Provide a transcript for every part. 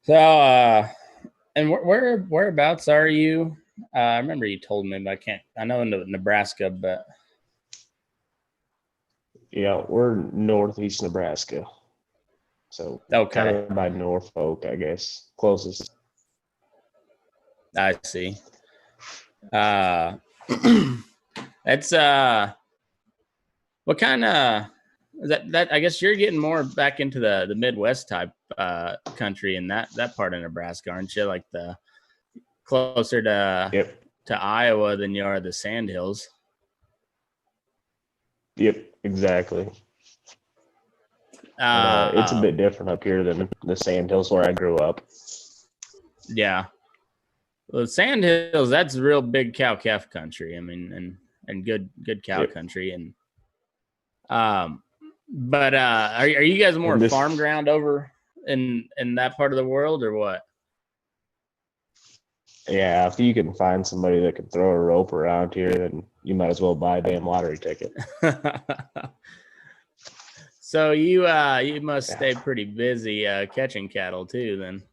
So, and whereabouts are you? I remember you told me, but I know in Nebraska, but Yeah, we're northeast Nebraska. So kind okay, of by Norfolk, I guess. Closest. I see. Uh, that's what kind of that? I guess you're getting more back into the Midwest type country in that part of Nebraska, aren't you? Like the closer Yep. to Iowa than you are the Sandhills. Yep, exactly. But it's a bit different up here than the Sandhills where I grew up. Yeah. Well, Sandhills, that's real big cow calf country. I mean, and good cow country. And but are you guys more farm ground over in that part of the world or what? Yeah, if you can find somebody that can throw a rope around here, then you might as well buy a damn lottery ticket. So you must stay pretty busy catching cattle too, then.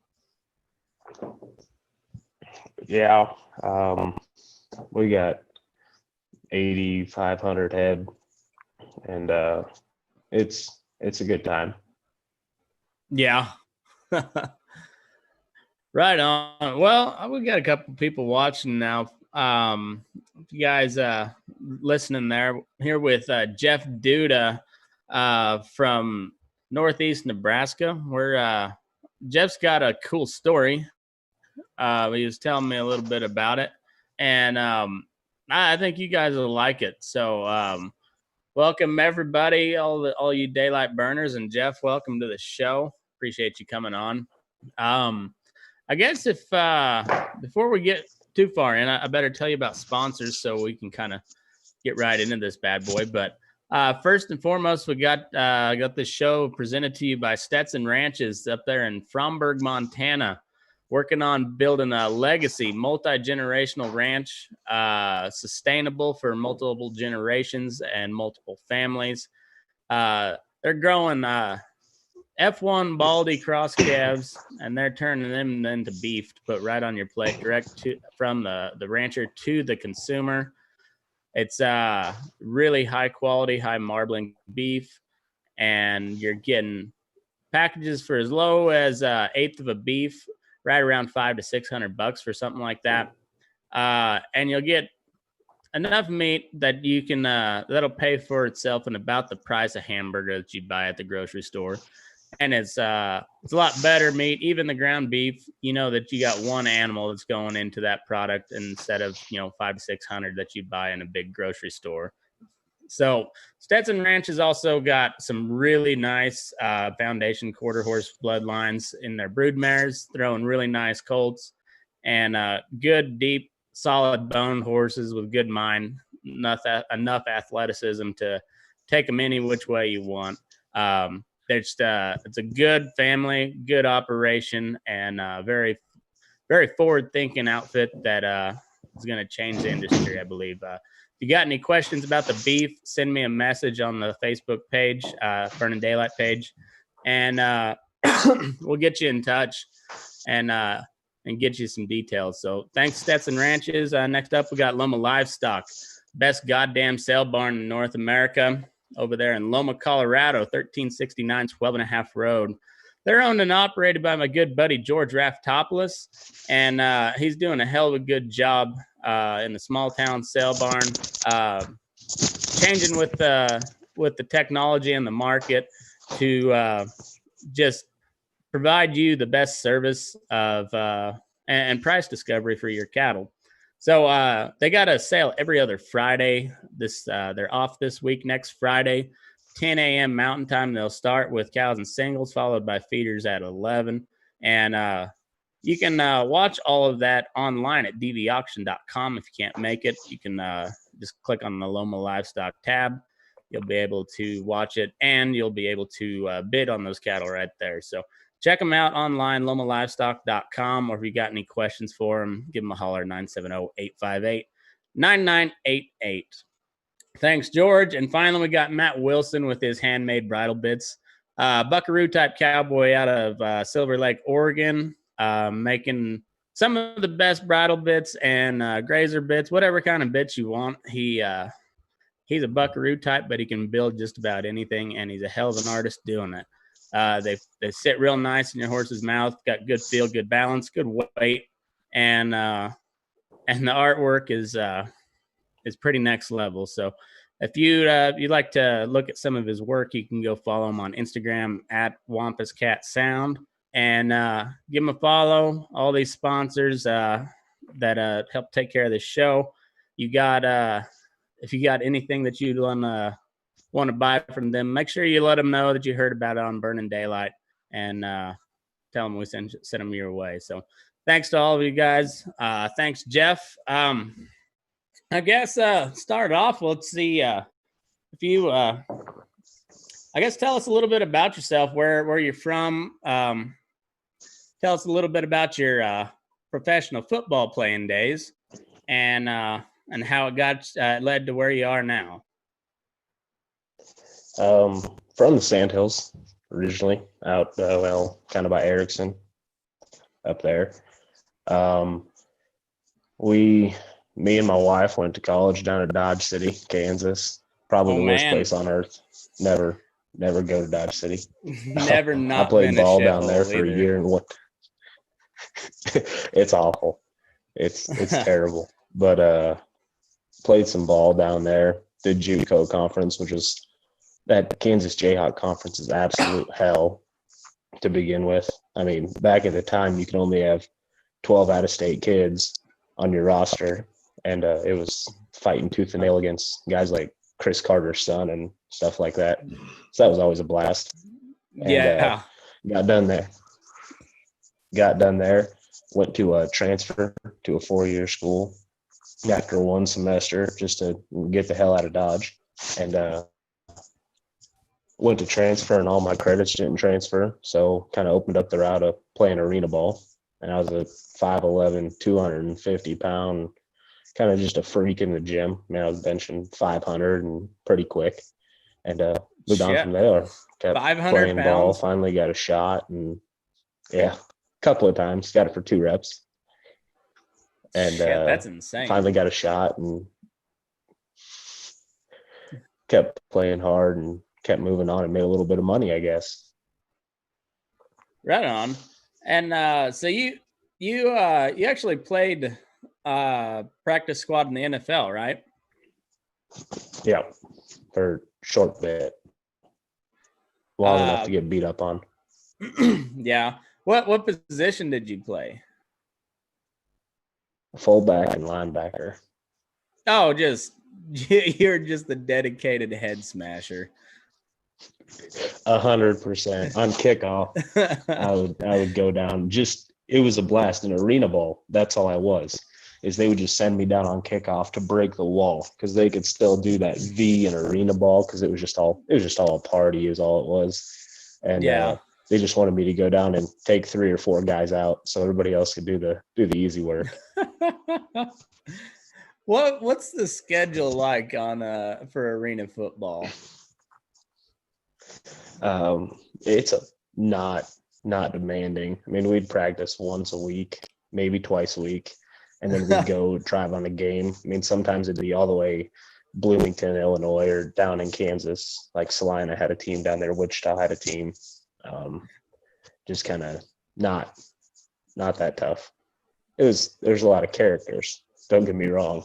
Yeah, we got 8,500 head, and it's a good time. Yeah. Right on. Well, we got a couple people watching now. You guys listening there here with Jeff Duda from Northeast Nebraska. Where Jeff's got a cool story. He was telling me a little bit about it, and I think you guys will like it. So, welcome everybody, all you daylight burners, and Jeff, welcome to the show. Appreciate you coming on. I guess if before we get too far in, I better tell you about sponsors so we can kind of get right into this bad boy. But first and foremost, we got this show presented to you by Stetson Ranches up there in Fromberg, Montana, working on building a legacy, multi-generational ranch, sustainable for multiple generations and multiple families. They're growing F1 Baldy cross calves, and they're turning them into beef to put right on your plate, direct from the rancher to the consumer. It's really high quality, high marbling beef, and you're getting packages for as low as eighth of a beef, right around $500 to $600 for something like that. And you'll get enough meat that you can that'll pay for itself in about the price of hamburger that you buy at the grocery store. And it's a lot better meat. Even the ground beef, you know that you got one animal that's going into that product instead of $500 to $600 that you buy in a big grocery store. So Stetson Ranch has also got some really nice foundation quarter horse bloodlines in their brood mares, throwing really nice colts and good, deep, solid boned horses with good mind, enough athleticism to take them any which way you want. It's a good family, good operation, and very, very forward-thinking outfit that is going to change the industry, I believe. If you got any questions about the beef, send me a message on the Facebook page, Burning Daylight page, and we'll get you in touch and get you some details. So thanks, Stetson Ranches. Next up, we got Loma Livestock, best goddamn sale barn in North America, over there in Loma, Colorado, 1369 12 and a half Road. They're owned and operated by my good buddy George Raftopoulos, and he's doing a hell of a good job in the small town sale barn, changing with the technology and the market to just provide you the best service of and price discovery for your cattle. So they got a sale every other Friday. They're off this week. Next Friday, 10 a.m. Mountain Time. They'll start with cows and singles, followed by feeders at 11. And you can watch all of that online at dvauction.com. If you can't make it, you can just click on the Loma Livestock tab. You'll be able to watch it, and you'll be able to bid on those cattle right there. So check them out online, lomalivestock.com, or if you got any questions for them, give them a holler, 970-858-9988. Thanks, George. And finally, we got Matt Wilson with his handmade bridle bits. Buckaroo-type cowboy out of Silver Lake, Oregon. making some of the best bridle bits and grazer bits, whatever kind of bits you want. He's a buckaroo type, but he can build just about anything, and he's a hell of an artist doing it. They sit real nice in your horse's mouth, got good feel, good balance, good weight, and the artwork is pretty next level. So if you'd like to look at some of his work, you can go follow him on Instagram at Wampus Cat Sound, and give him a follow. All these sponsors that help take care of this show. You got if you got anything that you'd want to buy from them, make sure you let them know that you heard about it on Burning Daylight, and tell them we send them your way. So thanks to all of you guys. Thanks, Jeff. I guess start off. Let's see if you. I guess tell us a little bit about yourself. Where you're from. Tell us a little bit about your professional football playing days, and how it got led to where you are now. From the Sandhills originally, out kind of by Erickson, up there. Me and my wife went to college down at Dodge City, Kansas. Probably the worst place on earth. Never go to Dodge City. Never not. I played ball down there for a year, and what? It's awful. It's terrible. But played some ball down there. Did JUCO conference, which was that Kansas Jayhawk conference is absolute hell to begin with. I mean, back at the time, you can only have 12 out-of-state kids on your roster, and it was fighting tooth and nail against guys like Chris Carter's son and stuff like that. So that was always a blast. And, yeah. Got done there. Went to a transfer to a 4-year school after one semester just to get the hell out of Dodge. And went to transfer, and all my credits didn't transfer. So kind of opened up the route of playing arena ball. And I was a 5'11", 250-pound, kind of just a freak in the gym. I mean, I was benching 500 and pretty quick. And moved on from there. Kept playing ball, finally got a shot. And, yeah, a couple of times. Got it for 2 reps. And that's insane. Finally got a shot and kept playing hard and kept moving on and made a little bit of money, I guess. Right on. And so you actually played practice squad in the NFL, right? Yeah, for a short bit. Long enough to get beat up on. Yeah. What position did you play? Fullback and linebacker. Oh, you're just the dedicated head smasher. 100% on kickoff. I would go down. It was a blast. In arena ball, that's all I was. Is they would just send me down on kickoff to break the wall because they could still do that V in arena ball because it was just all a party is all it was. And they just wanted me to go down and take 3 or 4 guys out so everybody else could do the easy work. What's the schedule like for arena football? It's not demanding. I mean, we'd practice once a week, maybe twice a week, and then we'd go drive on a game. I mean, sometimes it'd be all the way Bloomington, Illinois, or down in Kansas. Like Salina had a team down there, Wichita had a team. Just kind of not that tough. There's a lot of characters. Don't get me wrong,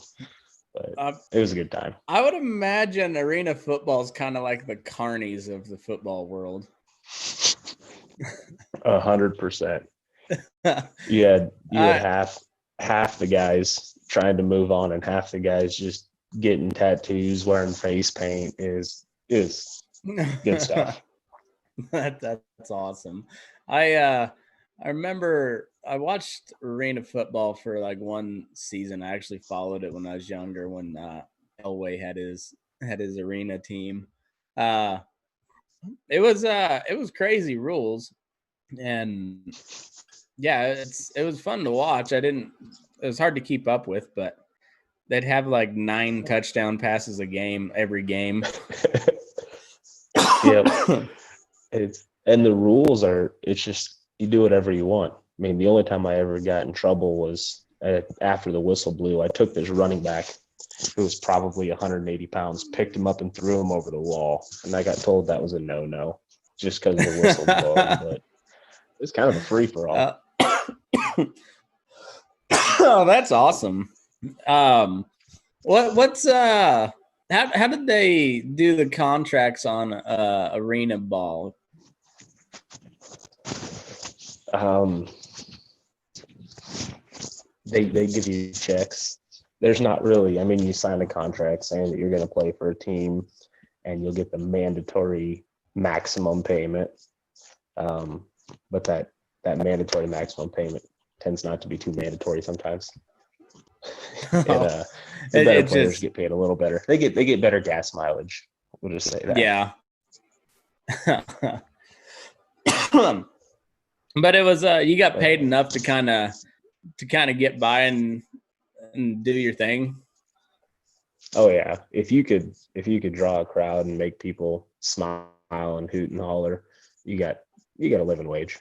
but it was a good time. I would imagine arena football is kind of like the carnies of the football world. 100%. You had half the guys trying to move on, and half the guys just getting tattoos, wearing face paint. Is good stuff. That's awesome. I remember I watched arena football for like one season. I actually followed it when I was younger when Elway had his arena team. It was crazy rules, and yeah, it was fun to watch. It was hard to keep up with, but they'd have like 9 touchdown passes every game. Yep. And the rules are, it's just, you do whatever you want. mean, the only time I ever got in trouble was after the whistle blew. I took this running back who was probably 180 pounds, picked him up and threw him over the wall. And I got told that was a no-no just because of the whistle blowing. But it's kind of a free-for-all. Oh, that's awesome. What's how did they do the contracts on arena ball? They give you checks. There's not really, I mean, you sign a contract saying that you're going to play for a team and you'll get the mandatory maximum payment. But that mandatory maximum payment tends not to be too mandatory sometimes. The better players get paid a little better. They get better gas mileage. We'll just say that. Yeah. But it was you got paid enough to kind of get by and do your thing. Oh yeah, if you could draw a crowd and make people smile and hoot and holler, you got a living wage.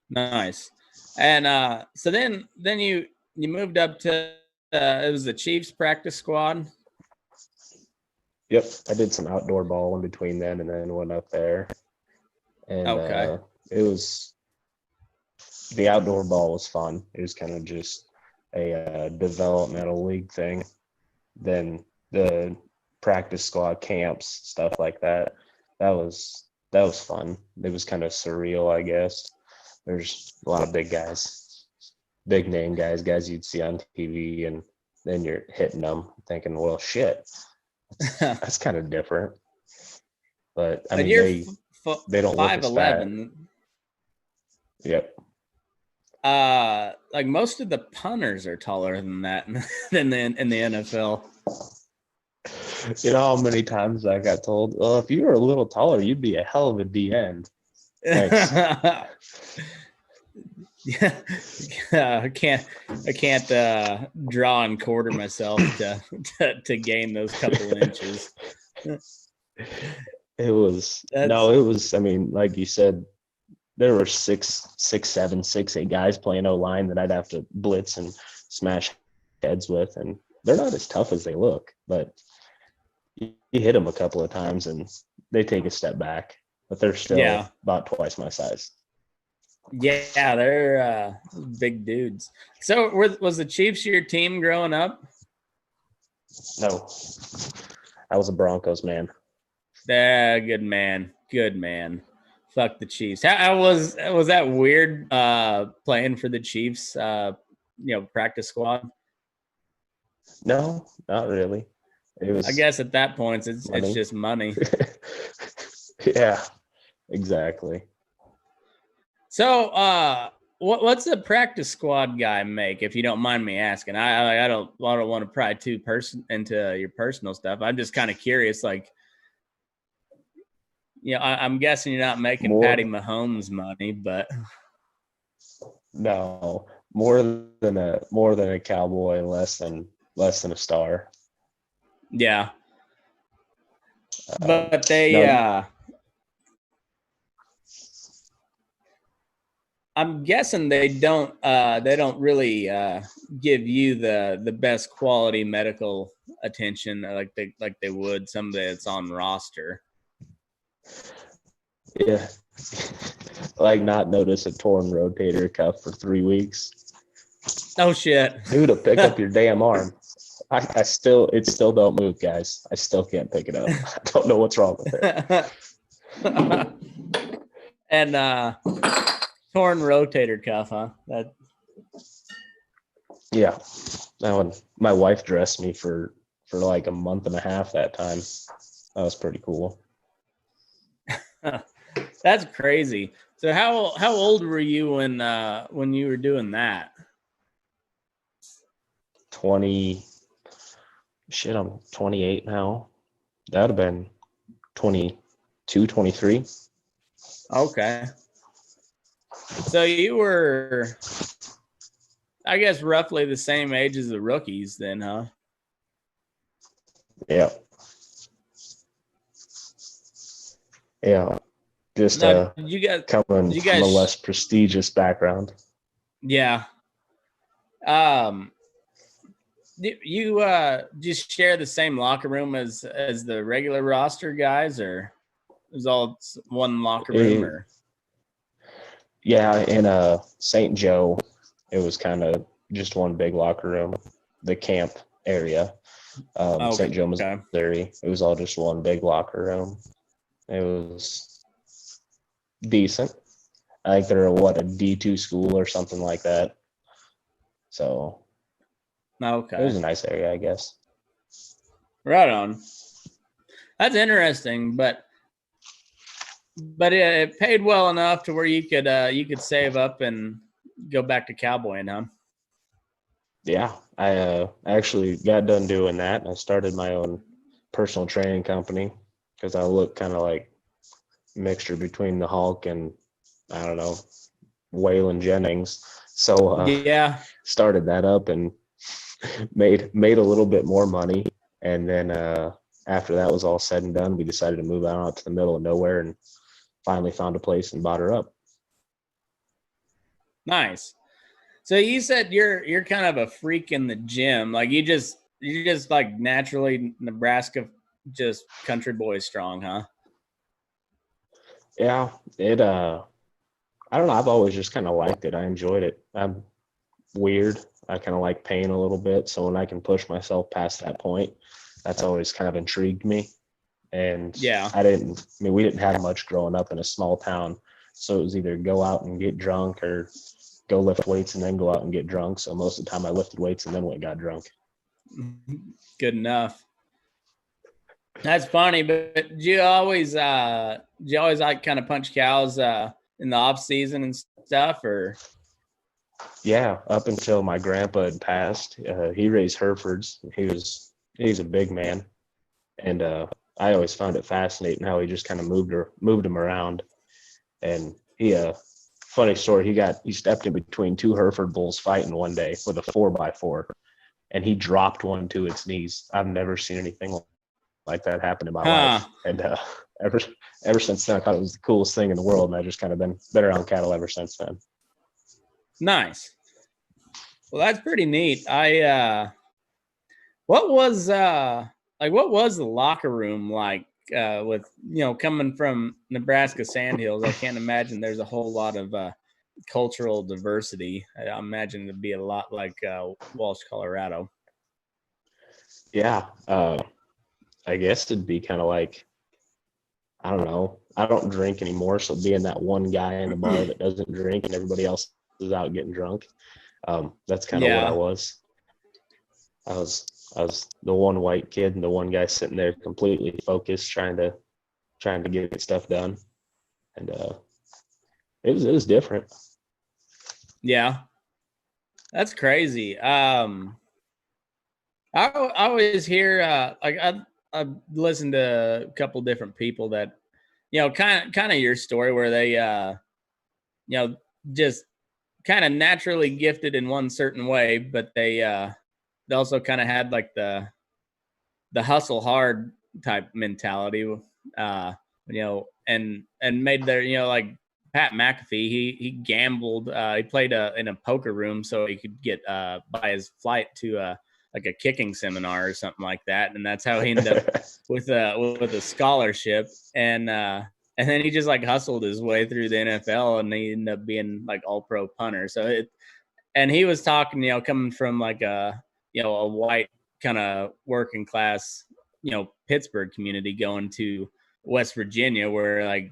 Nice. And so then you moved up to it was the Chiefs practice squad. Yep, I did some outdoor ball in between then, and then went up there. And okay. It was the outdoor ball was fun. It was kind of just a developmental league thing. Then the practice squad camps, stuff like that. That was fun. It was kind of surreal, I guess. There's a lot of big guys, big name guys you'd see on TV, and then you're hitting them thinking, well, shit, that's kind of different. But I mean, they don't look as fat. 5'11". Yep. Like most of the punters are taller than that in the NFL. You know how many times I got told, well, if you were a little taller, you'd be a hell of a D end. Thanks. Yeah, I can't draw and quarter myself to gain those couple inches. It was I mean, like you said, there were 6, 7, 6, 8 guys playing O-line that I'd have to blitz and smash heads with, and they're not as tough as they look, but you hit them a couple of times and they take a step back, but they're still about twice my size. Yeah, they're big dudes. So was the Chiefs your team growing up? No, I was a Broncos man. Good man. Good man. Fuck the Chiefs. How was that weird playing for the Chiefs, practice squad? No, not really. It was, I guess at that point it's just money. Yeah, exactly. So what's a practice squad guy make, if you don't mind me asking? I don't want to pry too into your personal stuff. I'm just kind of curious, like, I'm guessing you're not making Patty Mahomes money, but no, more than a cowboy, less than a star. Yeah. But they I'm guessing they don't really give you the best quality medical attention like they would somebody that's on roster. Yeah. Like not notice a torn rotator cuff for 3 weeks. Oh shit. Dude, pick up your damn arm. It still don't move, guys. I still can't pick it up. I don't know what's wrong with it. And torn rotator cuff, huh? Yeah. That one, my wife dressed me for like a month and a half that time. That was pretty cool. That's crazy. So how old were you when you were doing that? 20. Shit, I'm 28 now. That would have been 22, 23. Okay. So you were, I guess, roughly the same age as the rookies then, huh? Yeah. Yeah. just Now, you guys, coming you from a guys, less prestigious background. yeah. Um, you just share the same locker room as the regular roster guys, or is all one locker room? It, Or yeah, in St. Joe, it was kind of just one big locker room, the camp area. okay, St. Joe, Missouri, it was all just one big locker room. It was decent. I think they're a D2 school or something like that. So it was okay, a nice area, I guess. right on. That's interesting, but it paid well enough to where you could save up and go back to cowboying, huh? Yeah, I actually got done doing that. I started my own personal training company because I look kind of like mixture between the Hulk and I don't know, Waylon Jennings. So Yeah, started that up and made a little bit more money. And then after that was all said and done, we decided to move out to the middle of nowhere and finally found a place and bought her up. nice. So you said you're kind of a freak in the gym. Like you're just like naturally Nebraska, just country boy strong, huh? Yeah, it I don't know, I've always just kind of liked it. I enjoyed it. I'm weird. I kind of like pain a little bit. So when I can push myself past that point, that's always kind of intrigued me. And Yeah. we didn't have much growing up in a small town. So it was either go out and get drunk or go lift weights and then go out and get drunk. So most of the time I lifted weights and then went and got drunk. Good enough. That's funny, but do you always like kind of punch cows in the off season and stuff, or Yeah, up until my grandpa had passed, he raised Herefords. He's a big man, and I always found it fascinating how he just kind of moved him around. And funny story, he stepped in between two Hereford bulls fighting one day with a 4x4, and he dropped one to its knees. I've never seen anything like that happen in my huh? life, and ever since then, I thought it was the coolest thing in the world, and I just kind of been around cattle ever since then. Nice. Well, that's pretty neat. What was what was the locker room like with coming from Nebraska Sandhills? I can't imagine there's a whole lot of cultural diversity. I imagine it'd be a lot like Walsh, Colorado. Yeah, I guess it'd be kind of like, I don't know. I don't drink anymore, so being that one guy in the bar that doesn't drink and everybody else is out getting drunk, that's kind of what I Yeah. was. I was the one white kid and the one guy sitting there completely focused, trying to get stuff done, and it was different. Yeah. That's crazy. I always hear I listened to a couple different people that kind of your story where they you know just kind of naturally gifted in one certain way, but they also kind of had like the hustle hard type mentality, and made their like Pat McAfee. He gambled. He played in a poker room so he could get buy his flight to like a kicking seminar or something like that, and that's how he ended up with a scholarship. And then he just like hustled his way through the NFL, and he ended up being like all pro punter. And he was talking, coming from like a white kind of working class, Pittsburgh community, going to West Virginia, where like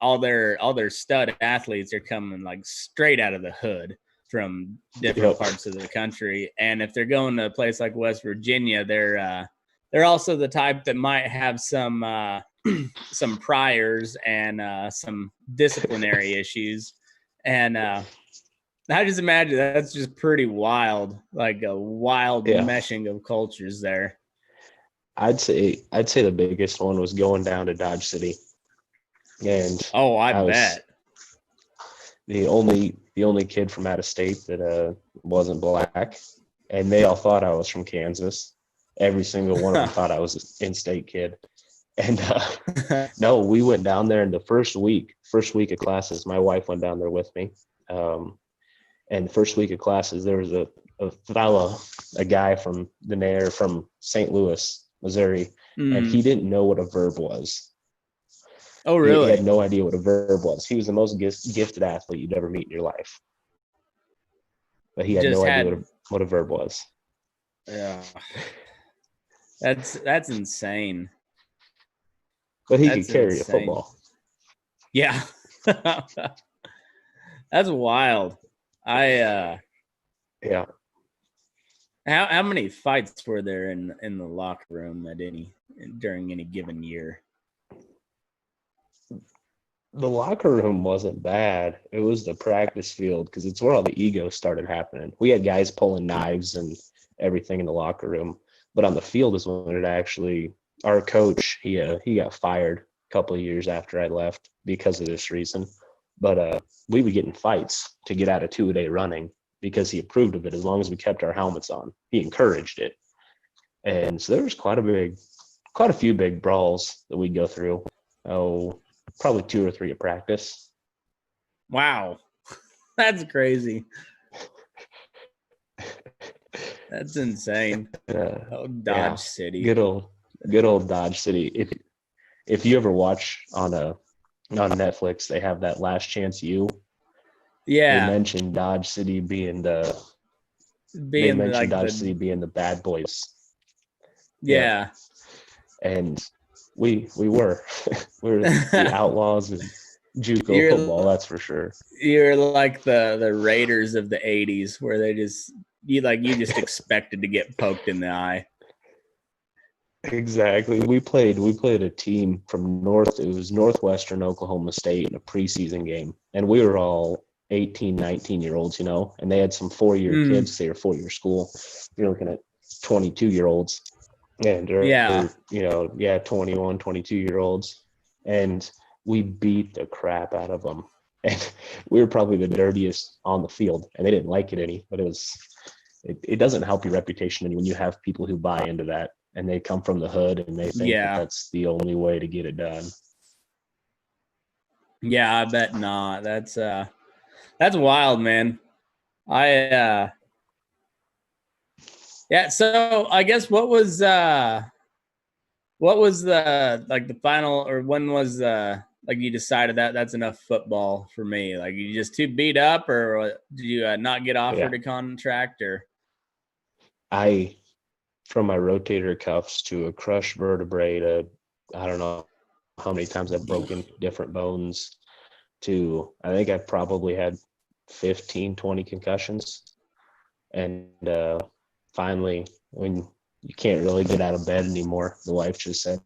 all their stud athletes are coming like straight out of the hood from different Yep. parts of the country. And if they're going to a place like West Virginia, they're also the type that might have some some priors and some disciplinary issues. And I just imagine that's just pretty wild, like a wild Yeah, meshing of cultures there. I'd say the biggest one was going down to Dodge City, and Oh, I I was bet. the only kid from out of state that wasn't black, and they all thought I was from Kansas. Every single one of them thought I was an in-state kid, And no, we went down there in the first week of classes. My wife went down there with me. And the first week of classes, there was a guy from from St. Louis, Missouri, and he didn't know what a verb was. Oh, He had really? no idea what a verb was. He was the most gifted athlete you'd ever meet in your life, but he had Just no idea had, what a verb was. yeah, that's insane. But he could That's carry a insane. football. Yeah. That's wild. I Yeah. how many fights were there in the locker room during any given year? The locker room wasn't bad. It was the practice field because it's where all the ego started happening. We had guys pulling knives and everything in the locker room, but on the field is when it actually. Our coach, he got fired a couple of years after I left because of this reason. But we would get in fights to get out of 2-a-day running because he approved of it as long as we kept our helmets on. He encouraged it, and so there was quite a few big brawls that we'd go through. Oh, probably 2 or 3 at practice. Wow. That's crazy. That's insane. Dodge Yeah, City. good old Dodge City. If you ever watch on Netflix, they have that Last Chance U. They Yeah. mentioned Dodge City being the Being like Dodge the, City being the bad boys. Yep. yeah. And we were the outlaws in JUCO football, that's for sure. You're like the Raiders of the 80s where you just expected to get poked in the eye. Exactly. We played a team from it was Northwestern Oklahoma State in a preseason game. And we were all 18, 19-year-olds, and they had some 4-year kids. They were 4-year school. You're looking at 22-year-olds and Yeah. 21, 22-year-olds. And we beat the crap out of them. And we were probably the dirtiest on the field, and they didn't like it any, but it doesn't help your reputation any when you have people who buy into that and they come from the hood and they think that that's the only way to get it done. Yeah, I bet not. That's wild, man. Yeah, so I guess what was the the final, or when was like you decided that that's enough football for me? Like, you just too beat up, or did you not get offered a contract? Or From my rotator cuffs to a crushed vertebrae to I don't know how many times I've broken different bones to I think I've probably had 15, 20 concussions. And finally, when you can't really get out of bed anymore, the wife just said,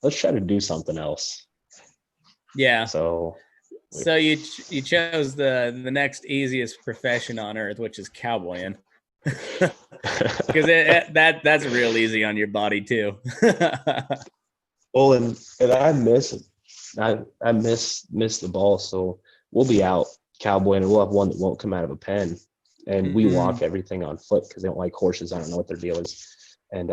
let's try to do something else. Yeah. So you chose the next easiest profession on earth, which is cowboying. Because that's real easy on your body too. Well, and I miss it. I miss the ball. So we'll be out cowboying and we'll have one that won't come out of a pen. And we walk everything on foot because they don't like horses. I don't know what their deal is. And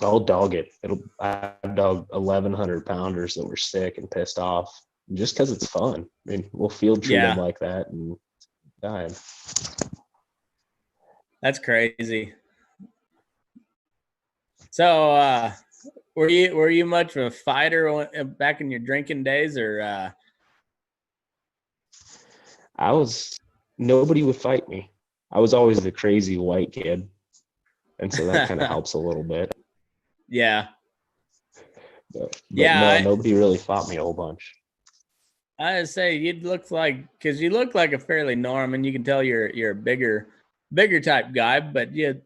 I'll dog it. I've dogged 1,100 pounders that were sick and pissed off just because it's fun. I mean, we'll field treat them like that and dying. That's crazy. So were you much of a fighter back in your drinking days, or nobody would fight me. I was always the crazy white kid. And so that kind of helps a little bit. Yeah. But no, nobody really fought me a whole bunch. I'd say you look like a fairly normal, and you can tell you're a bigger type guy, but you're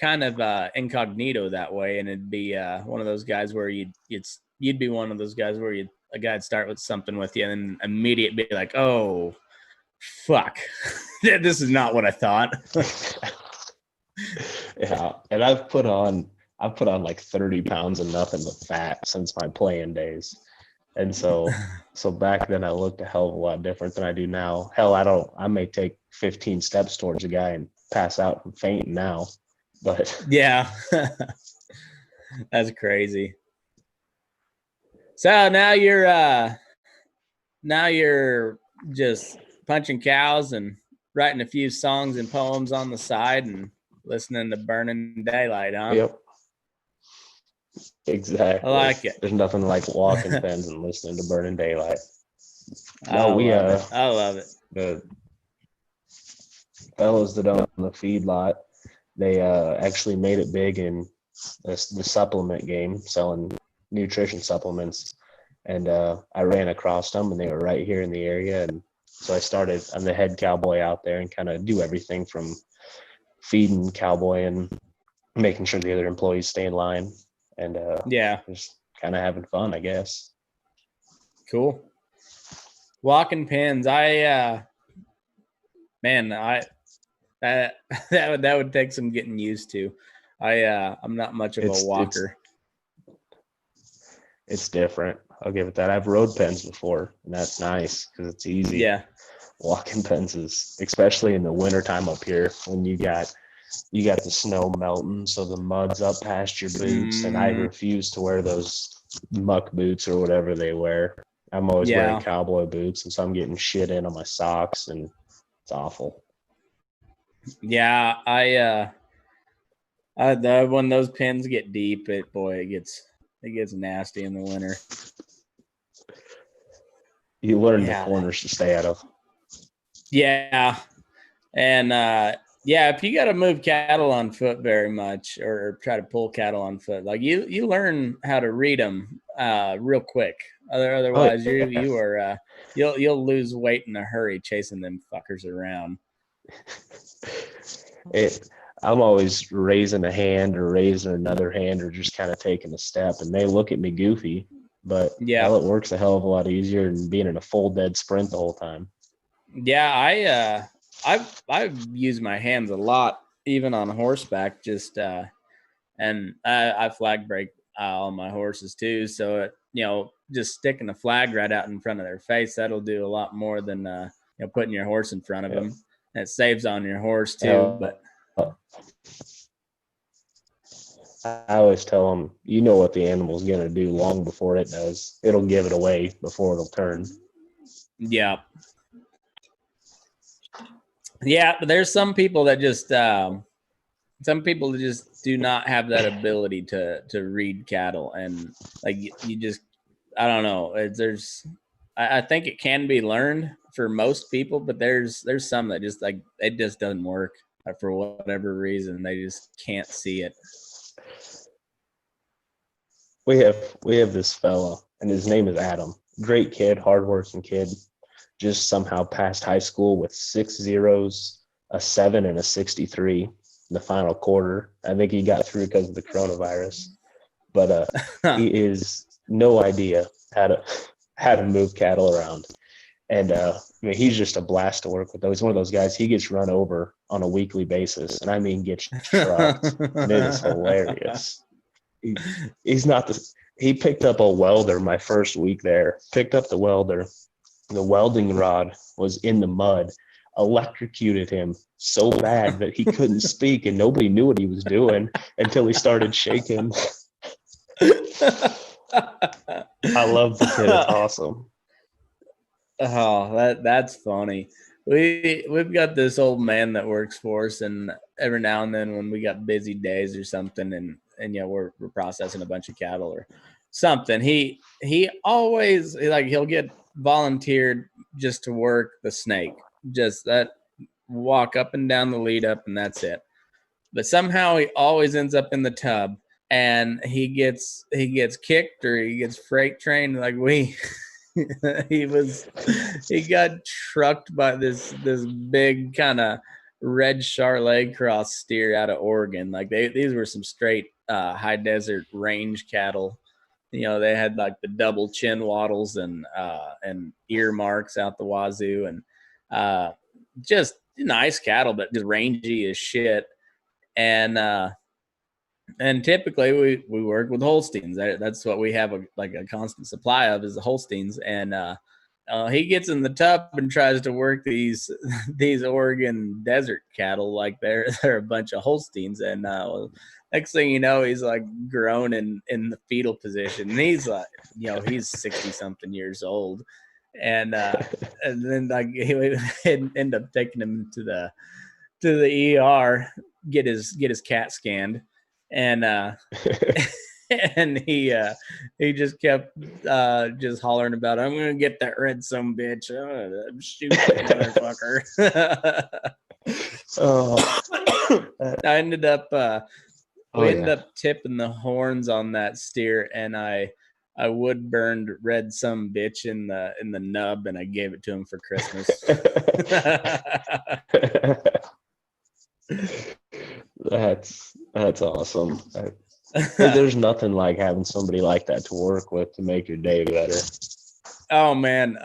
kind of incognito that way, and it'd be one of those guys where you'd be one of those guys where a guy'd start with something with you and then immediately be like, oh fuck, this is not what I thought. Yeah, and I've put on like 30 pounds of nothing but fat since my playing days. And so back then I looked a hell of a lot different than I do now. Hell, I may take 15 steps towards a guy and pass out from fainting now. But yeah. That's crazy. So now you're just punching cows and writing a few songs and poems on the side and listening to Burning Daylight, huh? Yep, I exactly. like it. There's nothing like walking pens and listening to Burning Daylight. I No, we love it. I love it. the fellows that own the feedlot, they actually made it big in the supplement game, selling nutrition supplements. And I ran across them, and they were right here in the area. And so I'm the head cowboy out there, and kind of do everything from feeding cowboy and making sure the other employees stay in line, and Yeah. just kind of having fun, I guess. Cool. Walking pins. Man, that that would take some getting used to. I'm not much of a walker. It's different. I'll give it that. I've rode pens before, and that's nice because it's easy. Yeah. Walking pens is, especially in the wintertime up here, when you got the snow melting, so the mud's up past your boots, and I refuse to wear those muck boots or whatever they wear. I'm always wearing cowboy boots, and so I'm getting shit in on my socks, and it's awful. Yeah, when those pins get deep, it gets nasty in the winter. You learn the corners to stay out of. Yeah, and if you got to move cattle on foot very much, or try to pull cattle on foot, like you learn how to read them real quick. Otherwise, you'll lose weight in a hurry chasing them fuckers around. I'm always raising a hand or raising another hand or just kind of taking a step, and they look at me goofy, but hell, it works a hell of a lot easier than being in a full dead sprint the whole time. Yeah, I've used my hands a lot, even on horseback. Just and I flag break all my horses too. So just sticking a flag right out in front of their face, that'll do a lot more than putting your horse in front of them. And it saves on your horse too. But I always tell them, you know what the animal's gonna do long before it does. It'll give it away before it'll turn. Yeah. Yeah, but there's some people that just do not have that ability to read cattle, and like you just, I don't know. I think it can be learned for most people, but there's some that just like it just doesn't work for whatever reason. They just can't see it. We have this fella, and his name is Adam. Great kid, hardworking kid. Just somehow passed high school with 6 zeros, a 7, and a 63 in the final quarter. I think he got through because of the coronavirus, but he is no idea how to move cattle around. And he's just a blast to work with. He's one of those guys. He gets run over on a weekly basis, and I mean gets trucked, and it is hilarious. He's not the. He picked up a welder my first week there. Picked up the welder. The welding rod was in the mud, electrocuted him so bad that he couldn't speak, and nobody knew what he was doing until he started shaking. I love the kid. It's awesome. Oh, that's funny. We've got this old man that works for us, and every now and then when we got busy days or something, and we're processing a bunch of cattle or something, he always he'll get volunteered just to work the snake, just that walk up and down the lead up, and that's it. But somehow he always ends up in the tub, and he gets kicked or he gets freight trained. Like he got trucked by this big kind of red Charlet cross steer out of Oregon. Like these were some straight high desert range cattle. They had like the double chin wattles and ear marks out the wazoo, and just nice cattle, but just rangy as shit. And typically we work with Holsteins. That's what we have a constant supply of is the Holsteins. And he gets in the tub and tries to work these Oregon desert cattle like they're a bunch of Holsteins, and next thing you know, he's like groaning in the fetal position, and he's like, he's 60 something years old, and then like he would end up taking him to the ER, get his CAT scanned, and and he just kept just hollering about, I'm gonna get that red some bitch, shoot that motherfucker. I ended up we ended up tipping the horns on that steer, and I wood burned red some bitch in the nub, and I gave it to him for Christmas. That's awesome. There's nothing like having somebody like that to work with to make your day better. Oh man,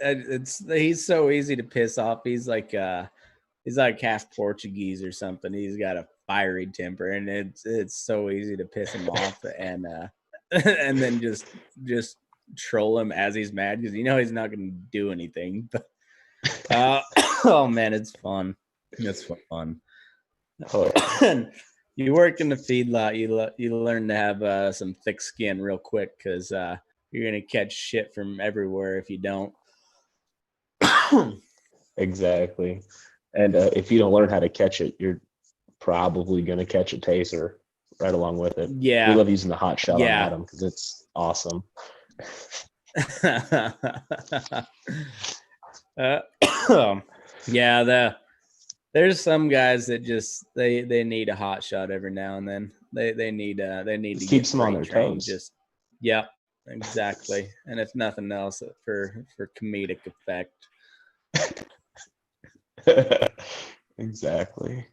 he's so easy to piss off. He's like half Portuguese or something. He's got a fiery temper, and it's so easy to piss him off, and and then just troll him as he's mad, because he's not going to do anything. But oh man, it's fun. It's fun. Oh. You work in the feedlot, you learn to have some thick skin real quick, because you're gonna catch shit from everywhere if you don't. Exactly. And if you don't learn how to catch it, you're probably gonna catch a taser right along with it. Yeah, we love using the hot shot on Adam because it's awesome. Yeah, there's some guys that just they need a hot shot every now and then. They need to keeps them on their toes. Just exactly. And if nothing else, for comedic effect. Exactly.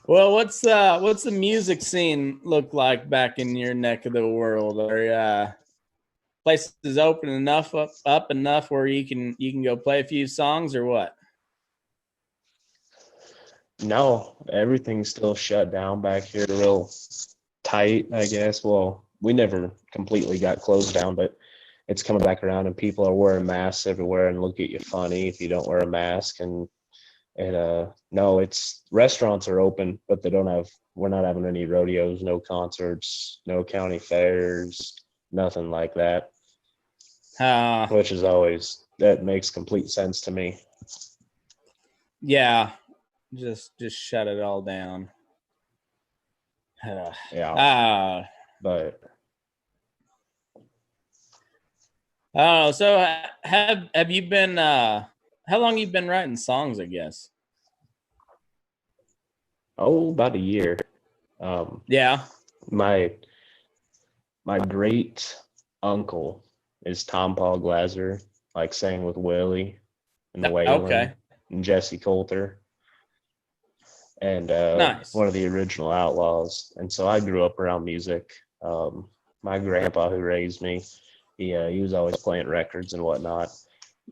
Well, what's the music scene look like back in your neck of the world? Are places open enough up enough where you can go play a few songs, or what? No, everything's still shut down back here, real tight, I guess. Well, we never completely got closed down, but it's coming back around, and people are wearing masks everywhere and look at you funny if you don't wear a mask. And no, it's restaurants are open, but we're not having any rodeos, no concerts, no county fairs, nothing like that. Which is that makes complete sense to me. Yeah. Just shut it all down. Yeah. But oh, so have you been how long you been writing songs, I guess? Oh, about a year. Yeah. My great uncle is Tom Paul Glaser, like sang with Willie and the Waylon and Jesse Coulter, and nice. One of the original Outlaws. And so I grew up around music. My grandpa, who raised me, he was always playing records and whatnot.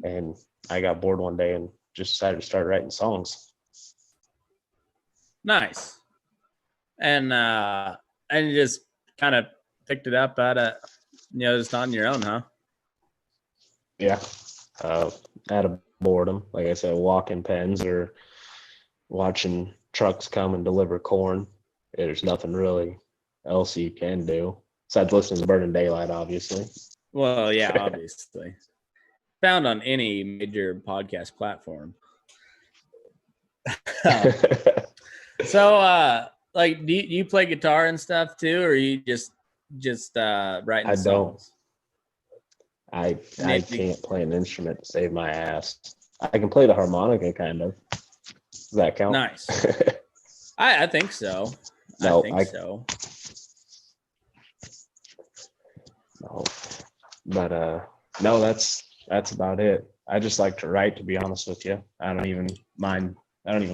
And I got bored one day and just decided to start writing songs. Nice. And you just kind of picked it up out of, just on your own, huh? Yeah. Out of boredom, like I said, walking pens or watching trucks come and deliver corn. There's nothing really else you can do besides listening to Burning Daylight, obviously. Well, yeah, obviously. Found on any major podcast platform. So, like, do you play guitar and stuff too, or are you just writing songs? I can't play an instrument to save my ass. I can play the harmonica, kind of. Does that count? Nice. I think so. No, I think so. No, but no, that's about it. I just like to write, to be honest with you. I don't even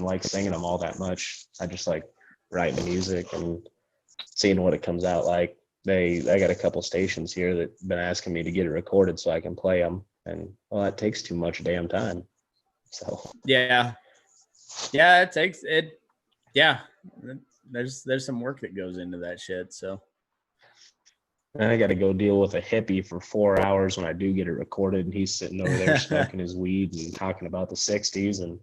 like singing them all that much. I just like writing music and seeing what it comes out like. I got a couple stations here that been asking me to get it recorded so I can play them, and well, that takes too much damn time. So yeah, it takes it. Yeah, there's some work that goes into that shit. So And I got to go deal with a hippie for 4 hours when I do get it recorded, and he's sitting over there smoking his weed and talking about the '60s. And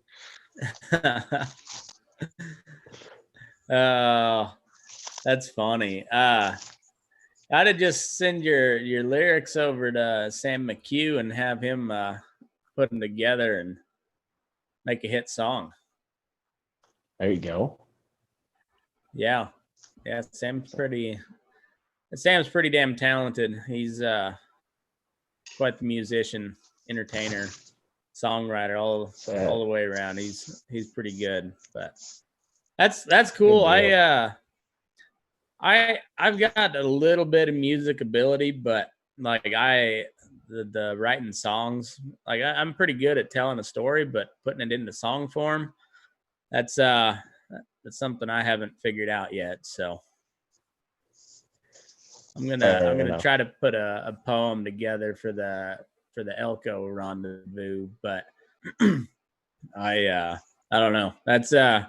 Oh, that's funny. I'd just send your lyrics over to Sam McHugh and have him put them together and make a hit song. there you go. Yeah, Sam's pretty damn talented. He's quite the musician, entertainer, songwriter, all the way around. He's pretty good. But that's cool. I've got a little bit of music ability, but like the writing songs, like I'm pretty good at telling a story, but putting it into song form, that's something I haven't figured out yet. So I'm gonna try to put a poem together for the Elko rendezvous, but I don't know. That's I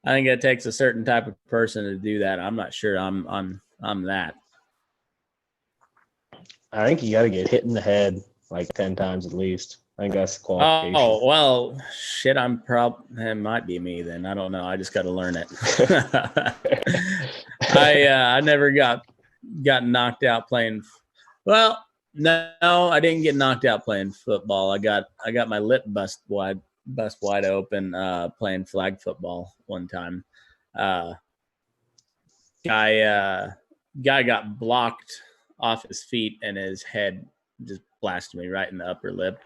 think it takes a certain type of person to do that. I'm not sure I'm that. I think you got to get hit in the head like 10 times at least. I think that's the qualification. Oh, well, shit, it might be me then. I don't know. I just got to learn it. I never got knocked out playing. Well, no, I didn't get knocked out playing football. I got my lip bust wide open playing flag football one time. Guy got blocked off his feet and his head just blasted me right in the upper lip.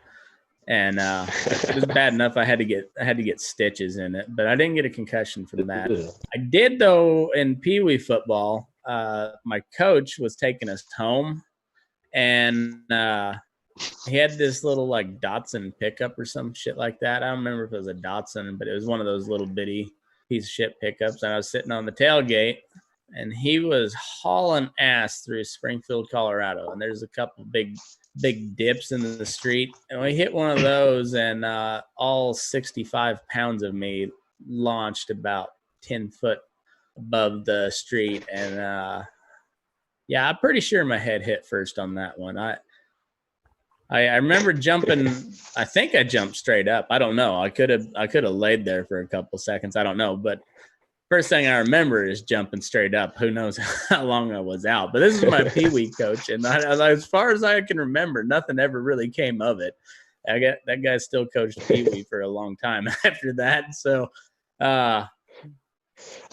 And it was bad enough I had to get stitches in it, but I didn't get a concussion from that. I did though in Pee Wee football. My coach was taking us home, and he had this little like Datsun pickup or some shit like that. I don't remember if it was a Datsun, but it was one of those little bitty piece of shit pickups. And I was sitting on the tailgate, and he was hauling ass through Springfield, Colorado. And there's a couple big dips in the street, and we hit one of those, and all 65 pounds of me launched about 10 foot above the street. And yeah, I'm pretty sure my head hit first on that one. I remember jumping. I think I jumped straight up. I don't know. I could have laid there for a couple seconds. I don't know. But first thing I remember is jumping straight up. Who knows how long I was out? But this is my Pee Wee coach, and as far as I can remember, nothing ever really came of it. That guy still coached Pee Wee for a long time after that. So I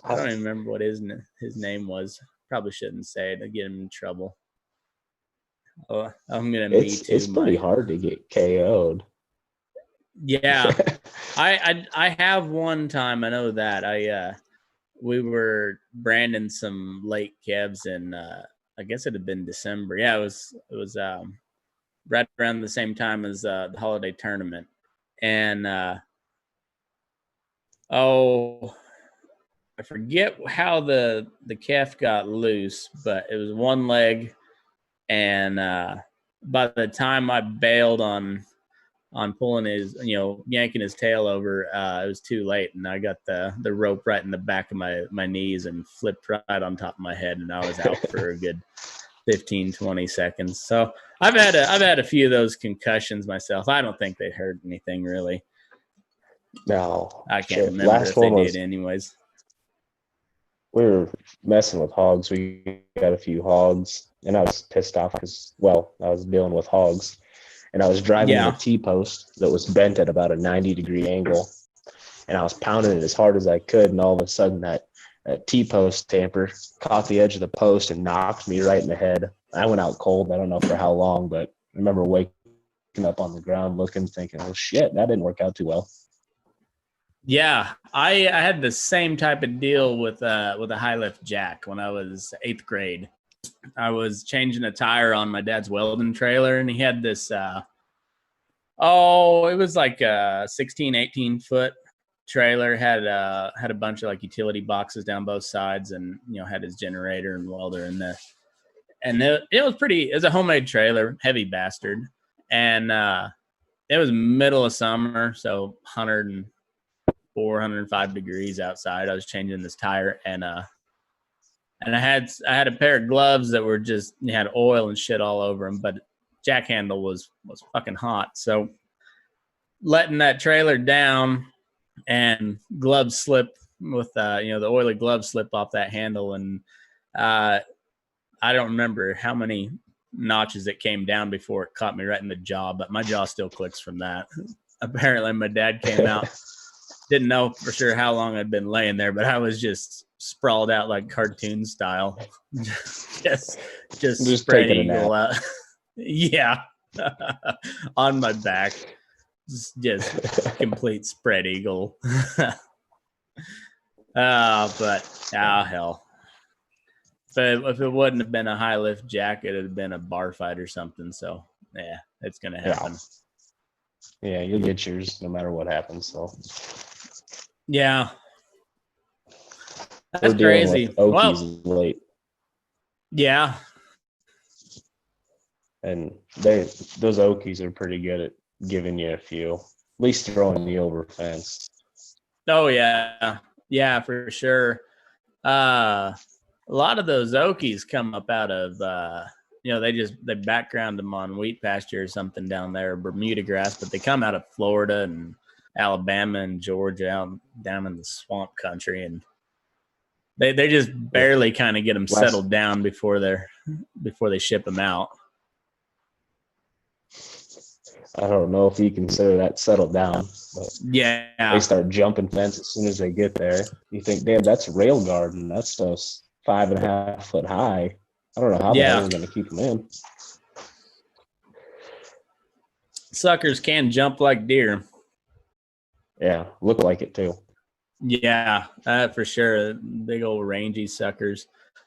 don't even remember what his name was. Probably shouldn't say it. I get him in trouble. Oh, I'm gonna It's pretty hard to get KO'd. Yeah, I have one time. I know that we were branding some late calves, and I guess it had been December. Yeah, it was right around the same time as the holiday tournament, and I forget how the calf got loose, but it was one leg. And by the time I bailed on pulling his, yanking his tail over, it was too late, and I got the rope right in the back of my knees and flipped right on top of my head, and I was out for a good 15, 20 seconds. So I've had a few of those concussions myself. I don't think they hurt anything really. No, I can't remember if they did anyways. We were messing with hogs. We got a few hogs, and I was pissed off because, I was dealing with hogs, and I was driving a T-post that was bent at about a 90-degree angle, and I was pounding it as hard as I could, and all of a sudden that T-post tamper caught the edge of the post and knocked me right in the head. I went out cold. I don't know for how long, but I remember waking up on the ground looking, thinking, oh, shit, that didn't work out too well. Yeah, I had the same type of deal with a high lift jack when I was 8th grade. I was changing a tire on my dad's welding trailer, and he had this it was like a 16, 18 foot trailer, had a bunch of like utility boxes down both sides, and had his generator and welder in there. And it was a homemade trailer, heavy bastard. And it was middle of summer, so 104, 105 degrees outside. I was changing this tire, and And I had a pair of gloves that were just had oil and shit all over them, but jack handle was fucking hot. So letting that trailer down and gloves slip with the oily gloves slip off that handle, and I don't remember how many notches it came down before it caught me right in the jaw, but my jaw still clicks from that. Apparently my dad came out, didn't know for sure how long I'd been laying there, but I was just sprawled out like cartoon style. just spread taking a eagle nap. out. Yeah. On my back. Just complete spread eagle. But hell. If it wouldn't have been a high lift jacket, it'd have been a bar fight or something. So yeah, it's gonna happen. Yeah, you'll get yours no matter what happens. So yeah, that's crazy. With Okies late. Yeah, and those Okies are pretty good at giving you a few, at least throwing you over fence. Oh yeah, for sure. A lot of those Okies come up out of they background them on wheat pasture or something down there, Bermuda grass, but they come out of Florida and Alabama and Georgia out down in the swamp country, and they just barely kind of get them settled down before they ship them out. I don't know if you consider that settled down, but yeah, they start jumping fence as soon as they get there. You think, damn, that's rail garden. That stuff's 5.5 foot high. I don't know how the hell we're going to keep them in. Suckers can jump like deer. Yeah, look like it too. Yeah, for sure. Big old rangy suckers.